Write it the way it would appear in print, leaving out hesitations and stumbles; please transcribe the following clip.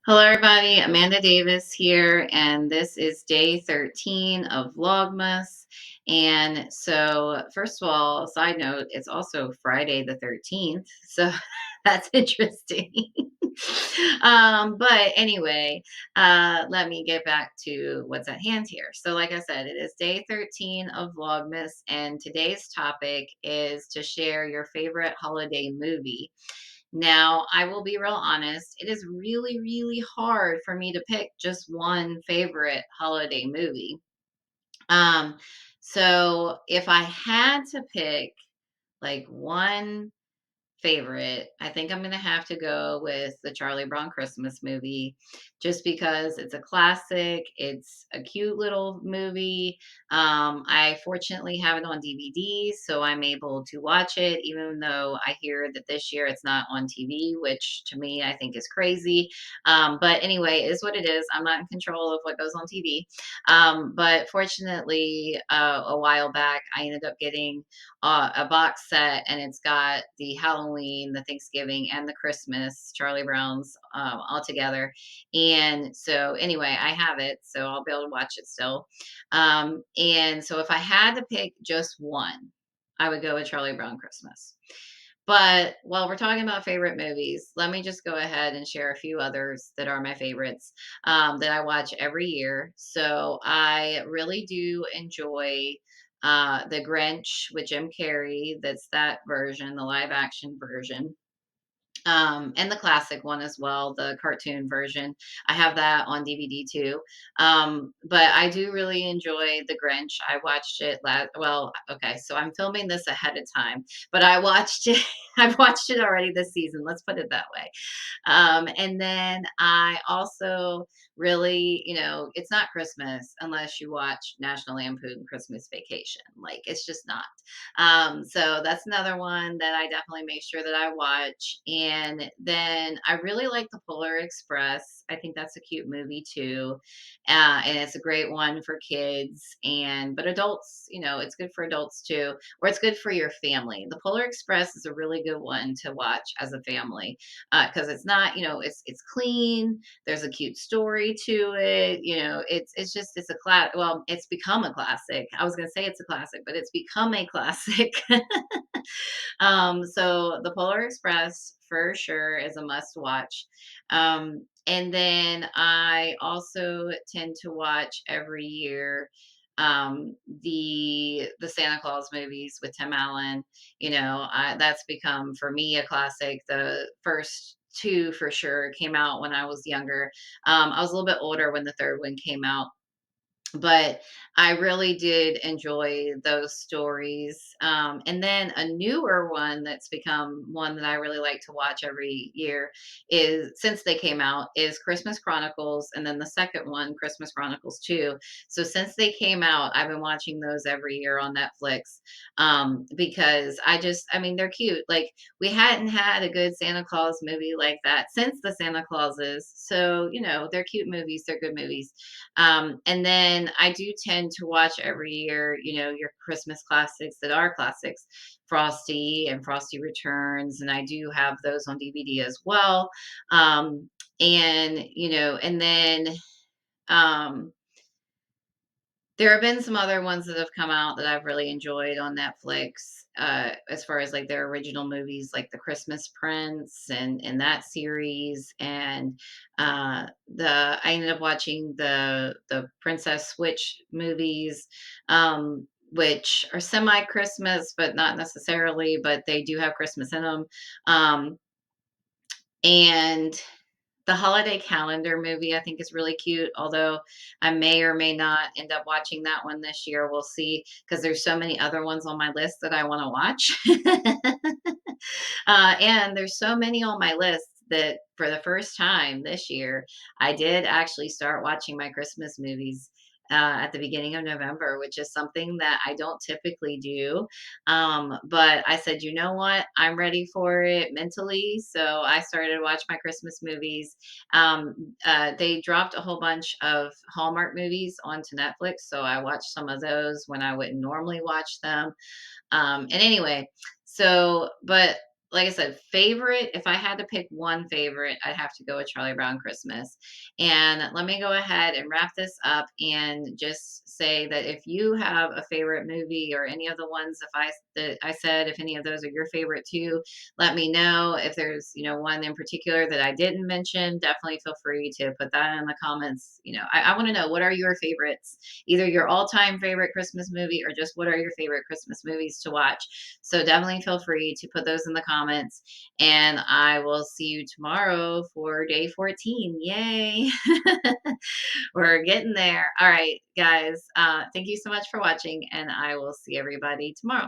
Hello, everybody. Amanda Davis here, and this is day 13 of Vlogmas. And so, first of all, side note, it's also Friday the 13th, so that's interesting. But anyway, let me get back to what's at hand here. So, like I said, it is day 13 of Vlogmas, and today's topic is to share your favorite holiday movie. Now, I will be real honest, it is really, really hard for me to pick just one favorite holiday movie. Um, so if I had to pick like one favorite, I think I'm gonna have to go with the Charlie Brown Christmas movie, just because it's a classic. It's a cute little movie. I fortunately have it on DVD, so I'm able to watch it, even though I hear that this year it's not on TV, which to me I think is crazy. But anyway, it is what it is. I'm not in control of what goes on TV. But fortunately, a while back, I ended up getting a box set, and it's got the Halloween, the Thanksgiving, and the Christmas Charlie Browns all together. And so, anyway, I have it, so I'll be able to watch it still. And so, if I had to pick just one, I would go with Charlie Brown Christmas. But while we're talking about favorite movies, let me just go ahead and share a few others that are my favorites that I watch every year. So I really do enjoy The Grinch with Jim Carrey. That's that version, the live action version. And the classic one as well, the cartoon version. I have that on DVD too. But I do really enjoy The Grinch. I watched it well, okay, so I'm filming this ahead of time, but I watched it I've watched it already this season. Let's put it that way. And then I also really, it's not Christmas unless you watch National Lampoon Christmas Vacation. Like, it's just not. So that's another one that I definitely make sure that I watch. And then I really like The Polar Express. I think that's a cute movie too. And it's a great one for kids but adults, it's good for adults too, or it's good for your family. The Polar Express is a really good one to watch as a family because it's not, it's clean. There's a cute story to it. It's a class. Well, it's become a classic. I was gonna say it's a classic, but it's become a classic. So the Polar Express for sure is a must watch. And then I also tend to watch every year the Santa Claus movies with Tim Allen. That's become for me a classic. The first two for sure came out when I was younger. I was a little bit older when the third one came out, but I really did enjoy those stories. And then a newer one that's become one that I really like to watch every year is, since they came out, is Christmas Chronicles, and then the second one, Christmas Chronicles 2. So since they came out, I've been watching those every year on Netflix because I mean, they're cute. Like, we hadn't had a good Santa Claus movie like that since the Santa Clauses. So, they're cute movies, they're good movies. And then I do tend to watch every year, your Christmas classics that are classics, Frosty and Frosty Returns, and I do have those on DVD as well. And then um, there have been some other ones that have come out that I've really enjoyed on Netflix, as far as like their original movies, like The Christmas Prince and that series, and I ended up watching the Princess Switch movies, which are semi Christmas, but not necessarily, but they do have Christmas in them. Um, and the holiday calendar movie, I think, is really cute, although I may or may not end up watching that one this year. We'll see, because there's so many other ones on my list that I want to watch. And there's so many on my list that for the first time this year, I did actually start watching my Christmas movies at the beginning of November, which is something that I don't typically do. But I said, you know what? I'm ready for it mentally. So I started to watch my Christmas movies. They dropped a whole bunch of Hallmark movies onto Netflix. So I watched some of those when I wouldn't normally watch them. And anyway, but like I said, favorite, if I had to pick one favorite, I'd have to go with Charlie Brown Christmas. And let me go ahead and wrap this up and just say that if you have a favorite movie or any of the ones if I that I said, if any of those are your favorite too, let me know. If there's, one in particular that I didn't mention, definitely feel free to put that in the comments. I want to know, what are your favorites? Either your all-time favorite Christmas movie or just what are your favorite Christmas movies to watch. So definitely feel free to put those in the comments. And I will see you tomorrow for day 14. Yay. We're getting there. All right, guys. Thank you so much for watching, and I will see everybody tomorrow.